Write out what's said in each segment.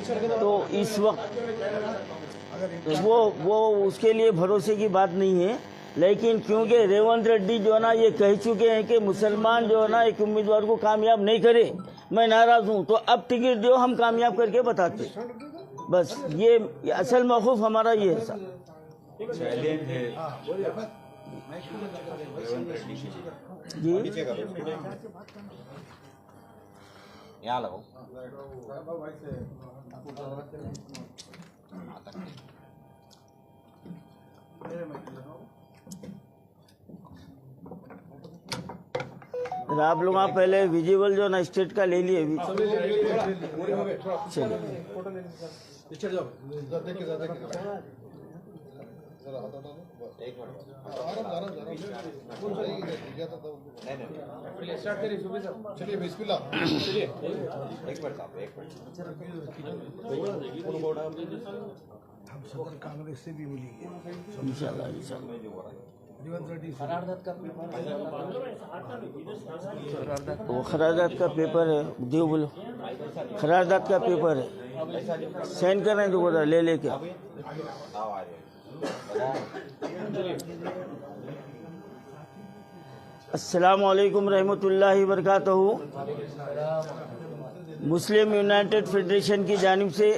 तो इस वक्त वो उसके लिए भरोसे की बात नहीं है। लेकिन क्योंकि रेवंत रेड्डी जो है ना ये कह चुके हैं कि मुसलमान जो है ना एक उम्मीदवार को कामयाब नहीं करे, मैं नाराज हूँ, तो अब टिकट दो, हम कामयाब करके बताते। बस ये असल मौक़िफ़ हमारा ये है सर। जी यहाँ लगाओ। आप लोग पहले विजिबल जो ना स्टेट का ले लिए चलिए बिस्मिल्लाह। चलिए एक मिनट साहब, एक मिनट। हम कांग्रेस से भी मिलेंगे इंशाल्लाह। वो खरारदाद का पेपर है, दियो बोलो, खरारदाद का पेपर है, साइन करना है तो बोला ले लेके। अस्सलामु अलैकुम रहमतुल्लाहि वबरकातुहू। मुस्लिम यूनाइटेड फेडरेशन की जानिब से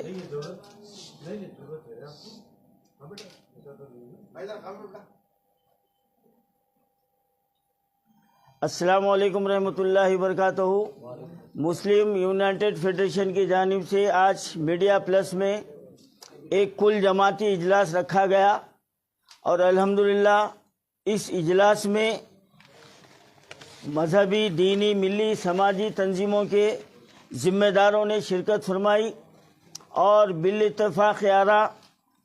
अस्सलामु अलैकुम रहमतुल्लाहि वबरकातुहू। मुस्लिम यूनाइटेड फेडरेशन की जानिब से आज मीडिया प्लस में एक कुल जमाती इजलास रखा गया और अल्हम्दुलिल्लाह इस इजलास में मजहबी, दीनी, मिली, समाजी तंजीमों के ज़िम्मेदारों ने शिरकत फरमाई और बिल इत्तेफाक आरा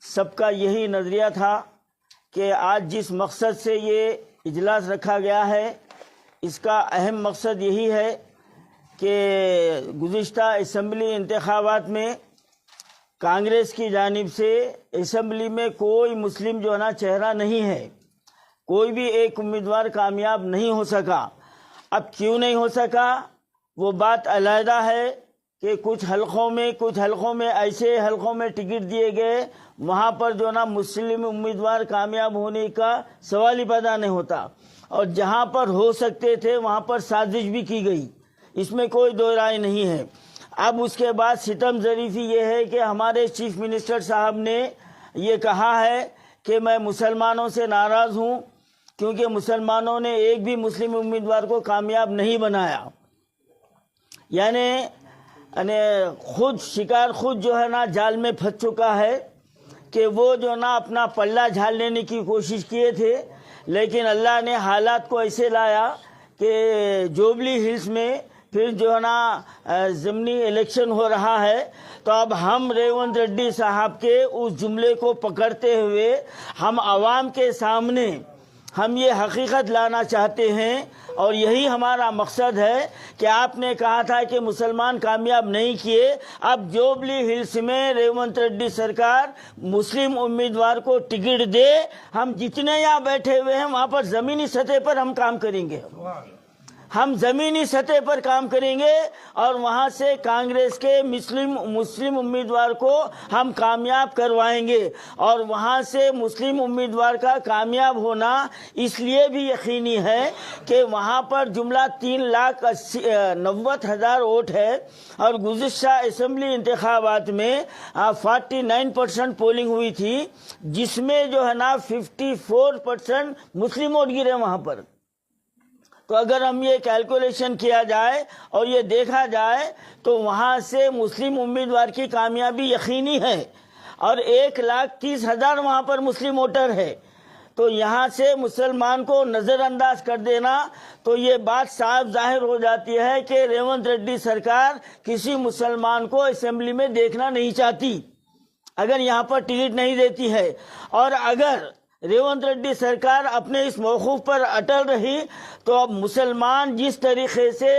सबका यही नज़रिया था कि आज जिस मकसद से ये इजलास रखा गया है इसका अहम मकसद यही है कि गुज़िश्ता असम्बली इंतखाबात में कांग्रेस की जानिब से असम्बली में कोई मुस्लिम जो है ना चेहरा नहीं है, कोई भी एक उम्मीदवार कामयाब नहीं हो सका। अब क्यों नहीं हो सका वो बात अलहदा है कि कुछ हलकों में ऐसे हलकों में टिकट दिए गए वहाँ पर जो ना मुस्लिम उम्मीदवार कामयाब होने का सवाल ही पैदा नहीं होता, और जहाँ पर हो सकते थे वहाँ पर साजिश भी की गई, इसमें कोई दो राय नहीं है। अब उसके बाद सितम ज़रीफ़ी ये है कि हमारे चीफ मिनिस्टर साहब ने ये कहा है कि मैं मुसलमानों से नाराज़ हूँ क्योंकि मुसलमानों ने एक भी मुस्लिम उम्मीदवार को कामयाब नहीं बनाया। यानी शिकार खुद जो है ना जाल में फंस चुका है कि वो जो ना अपना पल्ला झाल लेने की कोशिश किए थे, लेकिन अल्लाह ने हालात को ऐसे लाया कि जोबली हिल्स में फिर जो है ना ज़मीनी इलेक्शन हो रहा है, तो अब हम रेवंत रेड्डी साहब के उस जुमले को पकड़ते हुए हम आवाम के सामने हम ये हकीकत लाना चाहते हैं, और यही हमारा मकसद है कि आपने कहा था कि मुसलमान कामयाब नहीं किए, अब जोबली हिल्स में रेवंत रेड्डी सरकार मुस्लिम उम्मीदवार को टिकट दे, हम जितने यहाँ बैठे हुए हैं वहाँ पर ज़मीनी सतह पर हम काम करेंगे, हम ज़मीनी सतह पर काम करेंगे और वहाँ से कांग्रेस के मुस्लिम उम्मीदवार को हम कामयाब करवाएंगे। और वहाँ से मुस्लिम उम्मीदवार का कामयाब होना इसलिए भी यकीनी है कि वहाँ पर जुमला 3,90,000 वोट है और गुज़िश्ता असम्बली इंतखाबात में 49% पोलिंग हुई थी, जिसमें जो है ना 54% मुस्लिम वोट गिरे वहाँ पर। तो अगर हम ये कैलकुलेशन किया जाए और ये देखा जाए तो वहाँ से मुस्लिम उम्मीदवार की कामयाबी यकीनी है और 1,30,000 वहाँ पर मुस्लिम वोटर है। तो यहाँ से मुसलमान को नज़रअंदाज कर देना, तो ये बात साफ जाहिर हो जाती है कि रेवंत रेड्डी सरकार किसी मुसलमान को असेंबली में देखना नहीं चाहती अगर यहाँ पर टिकट नहीं देती है। और अगर रेवंत रेड्डी सरकार अपने इस मौक़िफ़ पर अटल रही तो अब मुसलमान जिस तरीके से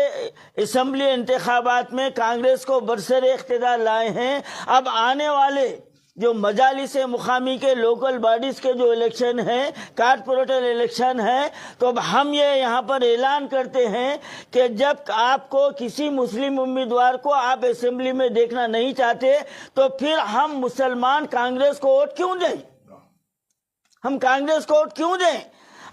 असम्बली इंतखाबात में कांग्रेस को बरसर इख्तिदार लाए हैं, अब आने वाले جو مجالس مقامی کے لوکل باڈیز کے جو الیکشن ہیں، کارپوریٹر الیکشن ہیں، تو اب ہم یہ یہاں پر اعلان کرتے ہیں کہ جب آپ کو کسی مسلم امیدوار کو آپ اسمبلی میں دیکھنا نہیں چاہتے تو پھر ہم مسلمان کانگریس کو ووٹ کیوں دیں؟ ہم کانگریس کو ووٹ کیوں دیں؟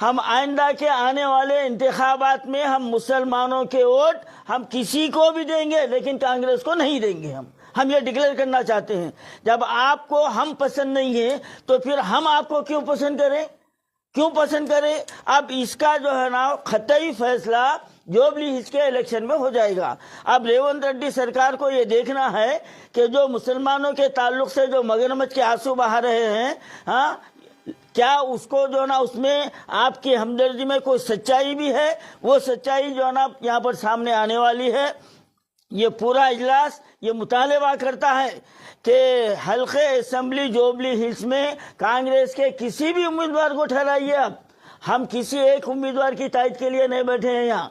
ہم آئندہ کے آنے والے انتخابات میں ہم مسلمانوں کے ووٹ ہم کسی کو بھی دیں گے، لیکن کانگریس کو نہیں دیں گے۔ ہم یہ ڈکلیئر کرنا چاہتے ہیں، جب آپ کو ہم پسند نہیں ہیں تو پھر ہم آپ کو کیوں پسند کریں؟ اب اس کا جو ہے نا قطعی فیصلہ جوبلی ہلز کے الیکشن میں ہو جائے گا۔ اب ریونت ریڈی سرکار کو یہ دیکھنا ہے کہ جو مسلمانوں کے تعلق سے جو مگرمچھ کے آنسو بہا رہے ہیں، ہاں، کیا اس کو جو نا اس میں آپ کی ہمدردی میں کوئی سچائی بھی ہے؟ وہ سچائی جو نا یہاں پر سامنے آنے والی ہے۔ یہ پورا اجلاس یہ مطالبہ کرتا ہے کہ حلقے اسمبلی جوبلی ہلز میں کانگریس کے کسی بھی امیدوار کو ٹھہرائیے۔ اب ہم کسی ایک امیدوار کی تائید کے لیے نہیں بیٹھے ہیں یہاں،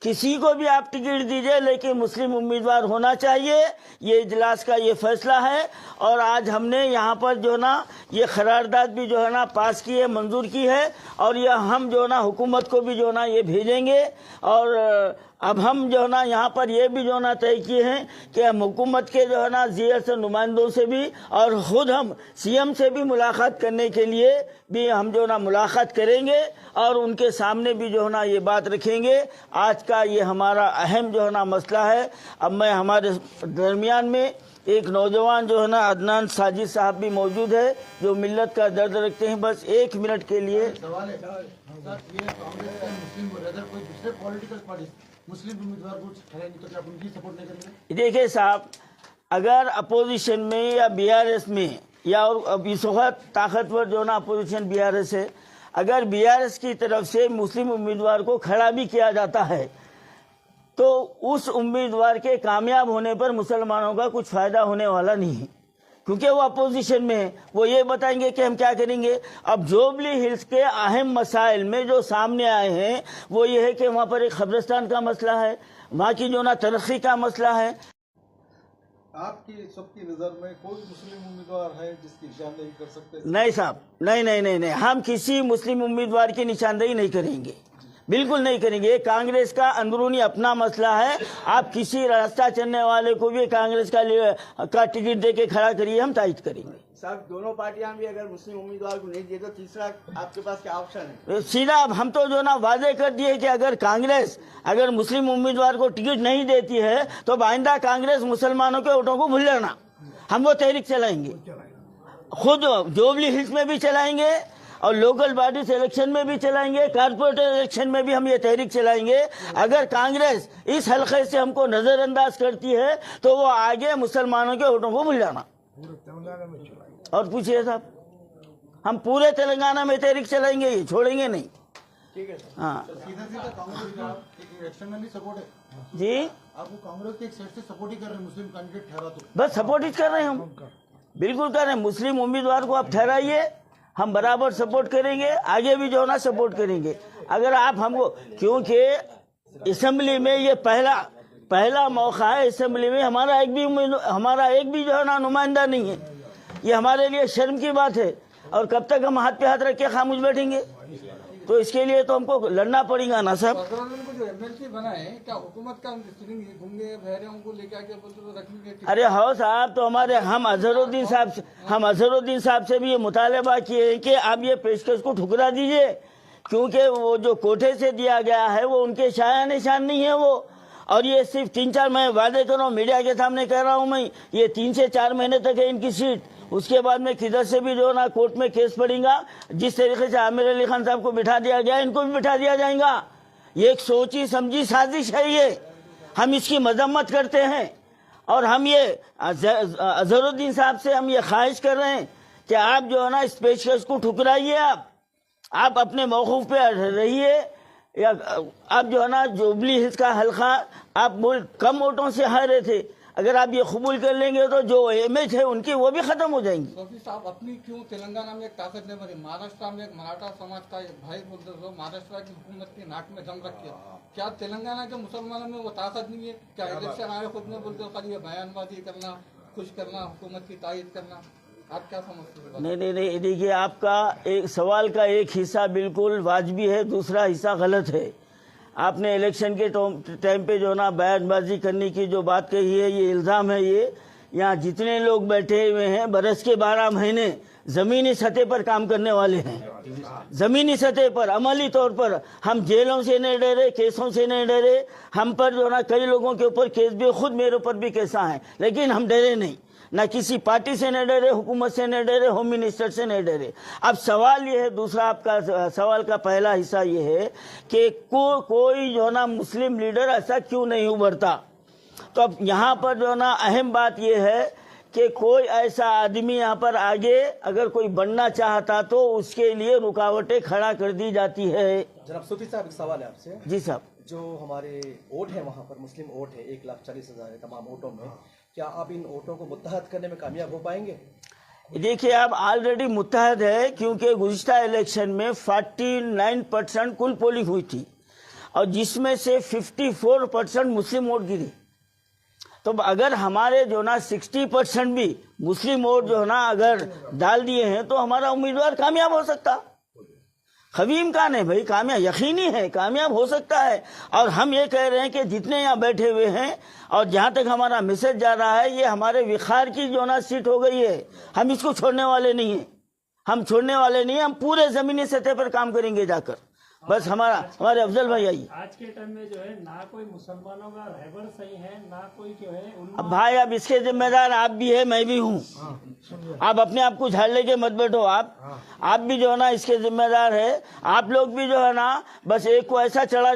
کسی کو بھی آپ ٹکٹ دیجئے، لیکن مسلم امیدوار ہونا چاہیے۔ یہ اجلاس کا یہ فیصلہ ہے، اور آج ہم نے یہاں پر جو نا یہ قرارداد بھی جو ہے نا پاس کی ہے، منظور کی ہے، اور یہ ہم جو نا حکومت کو بھی جو نا یہ بھیجیں گے۔ اور اب ہم جو ہے نا یہاں پر یہ بھی جو ہے نا طے کیے ہیں کہ ہم حکومت کے جو ہے نا زیر نمائندوں سے بھی اور خود ہم سی ایم سے بھی ملاقات کرنے کے لیے بھی ہم جو ہے نا ملاقات کریں گے، اور ان کے سامنے بھی جو ہے نا یہ بات رکھیں گے۔ آج کا یہ ہمارا اہم جو ہے نا مسئلہ ہے۔ اب میں ہمارے درمیان میں ایک نوجوان جو ہے نا عدنان ساجد صاحب بھی موجود ہے، جو ملت کا درد رکھتے ہیں۔ بس 1 منٹ کے لیے سوال ہے یہ کانگریس کا مسلم بردر کوئی دوسرے پولیٹیکل پارٹی مسلم امیدوار کو ٹھہرائیں گے تو کیا آپ ان کی سپورٹ نہیں کریں گے؟ دیکھیں صاحب، اگر اپوزیشن میں یا بی آر ایس میں یا اور اس وقت طاقتور جو نا اپوزیشن بی آر ایس ہے، اگر بی آر ایس کی طرف سے مسلم امیدوار کو کھڑا بھی کیا جاتا ہے تو اس امیدوار کے کامیاب ہونے پر مسلمانوں کا کچھ فائدہ ہونے والا نہیں ہے، کیونکہ وہ اپوزیشن میں ہے۔ وہ یہ بتائیں گے کہ ہم کیا کریں گے۔ اب جوبلی ہلز کے اہم مسائل میں جو سامنے آئے ہیں وہ یہ ہے کہ وہاں پر ایک قبرستان کا مسئلہ ہے، وہاں کی جو نا ترقی کا مسئلہ ہے۔ آپ کی سب کی نظر میں کوئی مسلم امیدوار ہے جس کی نشاندہی کر سکتے ہیں؟ نہیں صاحب، نہیں، ہم کسی مسلم امیدوار کی نشاندہی نہیں کریں گے، بالکل نہیں کریں گے۔ یہ کانگریس کا اندرونی اپنا مسئلہ ہے۔ آپ کسی راستہ چلنے والے کو بھی کانگریس کا ٹکٹ دے کے کھڑا کریے، ہم تائید کریں گے۔ صاحب دونوں پارٹیاں بھی اگر مسلم امیدوار کو نہیں دیے تو تیسرا آپ کے پاس کیا آپشن ہے؟ سیدھا اب ہم تو جو نا واضح کر دیے کہ اگر کانگریس اگر مسلم امیدوار کو ٹکٹ نہیں دیتی ہے تو آئندہ کانگریس مسلمانوں کے ووٹوں کو بھول لینا، ہم وہ تحریک چلائیں گے، خود جوبلی ہلز میں بھی چلائیں گے اور لوکل باڈیز الیکشن میں بھی چلائیں گے، کارپوریٹر الیکشن میں بھی ہم یہ تحریک چلائیں گے۔ اگر کانگریس اس حلقے سے ہم کو نظر انداز کرتی ہے تو وہ آگے مسلمانوں کے ووٹوں کو بھول جانا۔ پورے تلنگانہ میں چلائیں گے۔ اور پوچھئے صاحب، ہم پورے تلنگانہ میں تحریک چلائیں گے، یہ چھوڑیں گے نہیں۔ ٹھیک ہے سر۔ ہاں سیدھا سیدھا کانگریس کا ایک ایکسٹرنلی سپورٹ ہے، جی، آپ کو کانگریس کے ایک سائڈ سے سپورٹ ہی کر رہے ہیں مسلم کینڈیڈیٹ ٹھہرا تو بس سپورٹ ہی کر رہے ہیں ہم، بالکل کر رہے ہیں۔ مسلم امیدوار کو آپ ٹھہرائیے، ہم برابر سپورٹ کریں گے، آگے بھی جو ہے نا سپورٹ کریں گے۔ اگر آپ ہم کو، کیونکہ اسمبلی میں یہ پہلا موقع ہے، اسمبلی میں ہمارا ایک بھی جو ہے نا نمائندہ نہیں ہے، یہ ہمارے لیے شرم کی بات ہے۔ اور کب تک ہم ہاتھ پہ ہاتھ رکھ کے خاموش بیٹھیں گے؟ تو اس کے لیے تو ہم کو لڑنا پڑے گا نا صاحب۔ کو جو ایم ایل سی بنا ہے کیا حکومت کا گنگے بہروں کو لے کے آ کے رکھیں گے؟ ارے ہو صاحب، تو ہم اظہر الدین صاحب سے بھی یہ مطالبہ کیے ہیں کہ آپ یہ پیشکش کو ٹھکرا دیجئے، کیونکہ وہ جو کوٹے سے دیا گیا ہے وہ ان کے شایع نشان نہیں ہے وہ، اور یہ صرف 3-4 میں وعدے کر رہا ہوں، میڈیا کے سامنے کہہ رہا ہوں میں، یہ 3 سے 4 مہینے تک ہے ان کی سیٹ، اس کے بعد میں کدھر سے بھی جو نا کورٹ میں کیس پڑیں گا۔ جس طریقے سے عامر علی خان صاحب کو بٹھا دیا گیا، ان کو بھی بٹھا دیا جائے گا۔ یہ ایک سوچی سمجھی سازش ہے، یہ ہم اس کی مذمت کرتے ہیں، اور ہم یہ اظہر الدین صاحب سے ہم یہ خواہش کر رہے ہیں کہ آپ جو ہے نا اس پیشکش کو ٹھکرائیے، آپ اپنے موقف پہ رہیے، یا آپ جو ہے نا جوبلی ہلز کا حلقہ آپ کم ووٹوں سے ہارے تھے، اگر آپ یہ قبول کر لیں گے تو جو امیج ہے ان کی وہ بھی ختم ہو جائیں گی۔ صوفی صاحب اپنی کیوں تلنگانہ میں ایک طاقت نہیں بنی؟ مہاراشٹر میں ایک مراٹھا سماج کا ایک بھائی بولتے ہو، مہاراشٹر کی حکومت کی ناک میں دم رکھ کے، کیا تلنگانہ کے مسلمانوں میں وہ طاقت نہیں ہے؟ کیا الیکشن آئے خود میں بولتے ہو خالی یہ بیان بازی کرنا، خوش کرنا، حکومت کی تائید کرنا؟ आप क्या समझते हैं? नहीं, देखिए आपका एक सवाल का एक हिस्सा बिल्कुल वाजिबी है, दूसरा हिस्सा गलत है। आपने इलेक्शन के टाइम पे जो ना बयानबाजी करने की जो बात कही है, ये इल्ज़ाम है। ये यहाँ जितने लोग बैठे हुए हैं बरस के 12 महीने ज़मीनी सतह पर काम करने वाले हैं। ज़मीनी सतह पर अमली तौर पर हम जेलों से नहीं डरे, केसों से नहीं डरे। हम पर जो ना कई लोगों के ऊपर केस भी, खुद मेरे ऊपर भी केसा है, लेकिन हम डरे नहीं। ना किसी पार्टी से नहीं डरे, हुकूमत से नहीं डरे, होम मिनिस्टर से नहीं डरे। अब सवाल ये है, दूसरा आपका सवाल का पहला हिस्सा ये है कि कोई जो ना मुस्लिम लीडर ऐसा क्यों नहीं उभरता। तो अब यहाँ पर जो ना अहम बात ये है कि कोई ऐसा आदमी यहाँ पर आगे अगर कोई बनना चाहता तो उसके लिए रुकावटें खड़ा कर दी जाती है। जनाब सूफी साहब, एक सवाल है आपसे। जी साहब। जो हमारे वोट है वहाँ पर, मुस्लिम वोट है 1,40,000 है तमाम वोटों में, क्या आप इन वोटों को मुत्तहद करने में कामयाब हो पाएंगे? देखिए, अब ऑलरेडी मुत्तहद है, क्योंकि गुज़िश्ता इलेक्शन में 49% कुल पोलिंग हुई थी और जिसमें से 54% मुस्लिम वोट गिरी। तो अगर हमारे जो ना 60% भी मुस्लिम वोट जो ना अगर डाल दिए हैं तो हमारा उम्मीदवार कामयाब हो सकता। खवीम खान है भाई, कामयाब यकीनी है, कामयाब हो सकता है। और हम ये कह रहे हैं कि जितने यहाँ बैठे हुए हैं और जहाँ तक हमारा मैसेज जा रहा है, ये हमारे विखार की जो ना सीट हो गई है, हम इसको छोड़ने वाले नहीं हैं। हम छोड़ने वाले नहीं हैं, हम पूरे ज़मीनी सतह पर काम करेंगे जाकर। बस हमारे अफजल भाई आइए। आज के टाइम में जो है ना कोई मुसलमानों का रहबर सही है, ना कोई जो है अब भाई, अब इसके जिम्मेदार आप भी है, मैं भी हूँ। आप अपने आप को झाड़ लेके मत बैठो। आप भी जो है ना इसके जिम्मेदार है। आप लोग भी जो है ना बस एक को ऐसा चढ़ा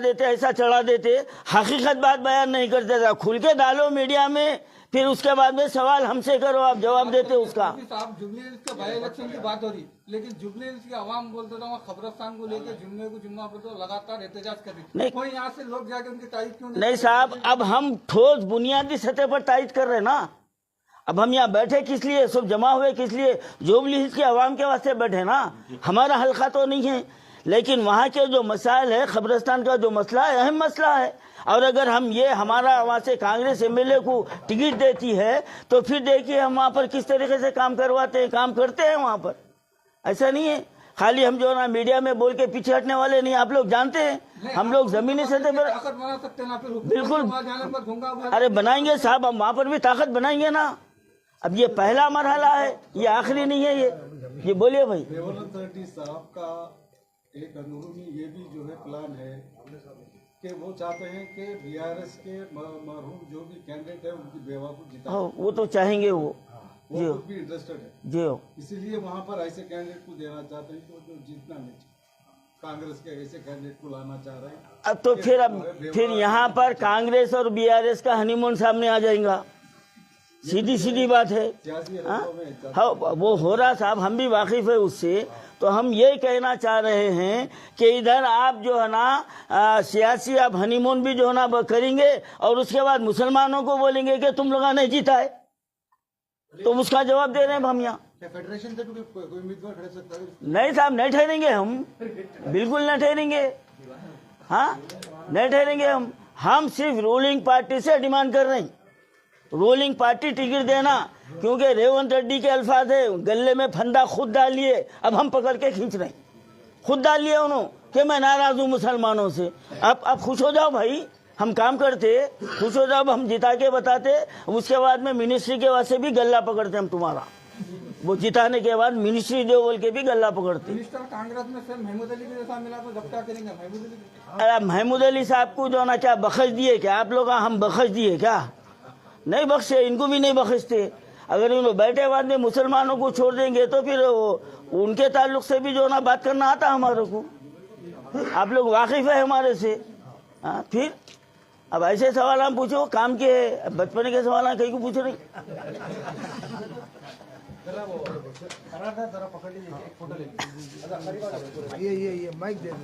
देते, हकीकत बात बयान नहीं करते थे। खुल के डालो मीडिया में, फिर उसके बाद में सवाल हमसे करो, आप जवाब देते उसका। साहब, जुबली हिल्स के बाई इलेक्शन की बात हो रही, लेकिन जुबली हिल्स की आवाम बोलते थे खबरस्तान को लेकर जुम्मे को जुम्मा पर तो लगातार एहतजाज कर रही। कोई यहाँ से लोग जाके उनकी तारीफ क्यों नहीं साहब, अब हम ठोस बुनियादी सतह पर तारीफ कर रहे हैं ना। अब हम यहाँ बैठे किस लिए, सब जमा हुए किस लिए? जुबली हिल्स की आवाम के वास्ते बैठे ना। हमारा हल्का तो नहीं है, लेकिन वहाँ के जो मसाइल है, खबरस्तान का जो मसला है, अहम मसला है। और अगर हम ये हमारा वहाँ से कांग्रेस एमएलए को टिकट देती है तो फिर देखिए हम वहाँ पर किस तरीके से काम करवाते हैं, काम करते हैं वहाँ पर। ऐसा नहीं है खाली हम जो ना मीडिया में बोल के पीछे हटने वाले नहीं। आप लोग जानते हैं हम लोग जमीनी सतह पर बिल्कुल, अरे बनाएंगे साहब, हम वहाँ पर भी ताकत बनाएंगे ना। अब ये पहला मरहला है, ये आखिरी नहीं है। ये बोलिए भाई। देवानंद रेड्डी साहब का एक अंदरूनी ये भी जो है प्लान है कि वो चाहते हैं कि बीआरएस के मरहूम जो भी कैंडिडेट है उनकी बेवा को जिता। वो तो चाहेंगे, वो जी हो, भी इंटरेस्टेड है जी हो। इसीलिए वहाँ पर ऐसे कैंडिडेट को देना चाहते हैं जो जीतना नहीं, कांग्रेस के ऐसे कैंडिडेट को लाना चाह रहे हैं। अब तो फिर यहाँ पर कांग्रेस और बीआरएस का हनीमून सामने आ जाएगा। सीधी बात है। हाँ, वो हो रहा साहब, हम भी वाकिफ है उससे। तो हम ये कहना चाह रहे हैं कि इधर आप जो है ना सियासी आप हनीमून भी जो है ना करेंगे और उसके बाद मुसलमानों को बोलेंगे कि तुम लोग नहीं जीता है, तो उसका जवाब दे रहे हैं हम यहाँ। फेडरेशन से कोई उम्मीदवार खड़े सकता है? नहीं साहब, नहीं ठहरेंगे हम, बिल्कुल नहीं ठहरेंगे। हाँ, नहीं ठहरेंगे हम सिर्फ रूलिंग पार्टी से डिमांड कर रहे हैं, रूलिंग पार्टी टिकट देना। क्योंकि रेवंत रेड्डी के अल्फाज है, गले में फंदा खुद डाल लिए, अब हम पकड़ के खींच रहे हैं। खुद डाल लिए उन्होंने कि मैं नाराज हूँ मुसलमानों से। अब खुश हो जाओ भाई, हम काम करते, खुश हो जाओ, हम जिता के बताते। उसके बाद में मिनिस्ट्री के वास्ते भी गला पकड़ते हम तुम्हारा। वो जिताने के बाद मिनिस्ट्री दो बोल के भी गला पकड़ते। मिनिस्टर कांग्रेस में से महमूद अली के जैसा मिला तो जब क्या करेंगे महमूद अली? अरे महमूद अली साहब को जो ना क्या बख्श दिए क्या आप लोग? हम बख्श दिए क्या? नहीं बख्शे, इनको भी नहीं बख्शते। अगर उन्होंने बैठे बाद में मुसलमानों को छोड़ देंगे तो फिर उनके ताल्लुक से भी जो ना बात करना आता हमारे को। आप लोग वाकिफ है हमारे से। हाँ, फिर अब ऐसे सवाल हम पूछो काम के है, बचपन के सवाल कहीं को पूछ रही। ये माइक दे दो।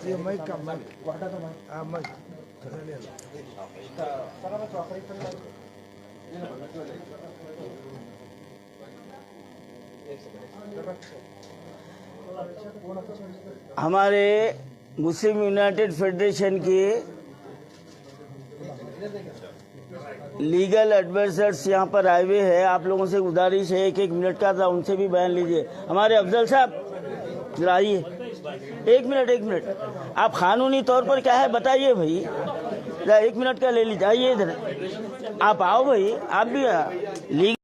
ये माइक का माइक हमारे मुस्लिम यूनाइटेड फेडरेशन के लीगल एडवाइजर्स यहाँ पर आए हुए हैं, आप लोगों से गुजारिश है 1-1 मिनट का था, उनसे भी बयान लीजिए। हमारे अफजल साहब जरा आइए, 1 मिनट, आप कानूनी तौर पर क्या है बताइए भाई, जरा 1 मिनट का ले लीजिए, आइए इधर, आप आओ भाई, आप भी लीगल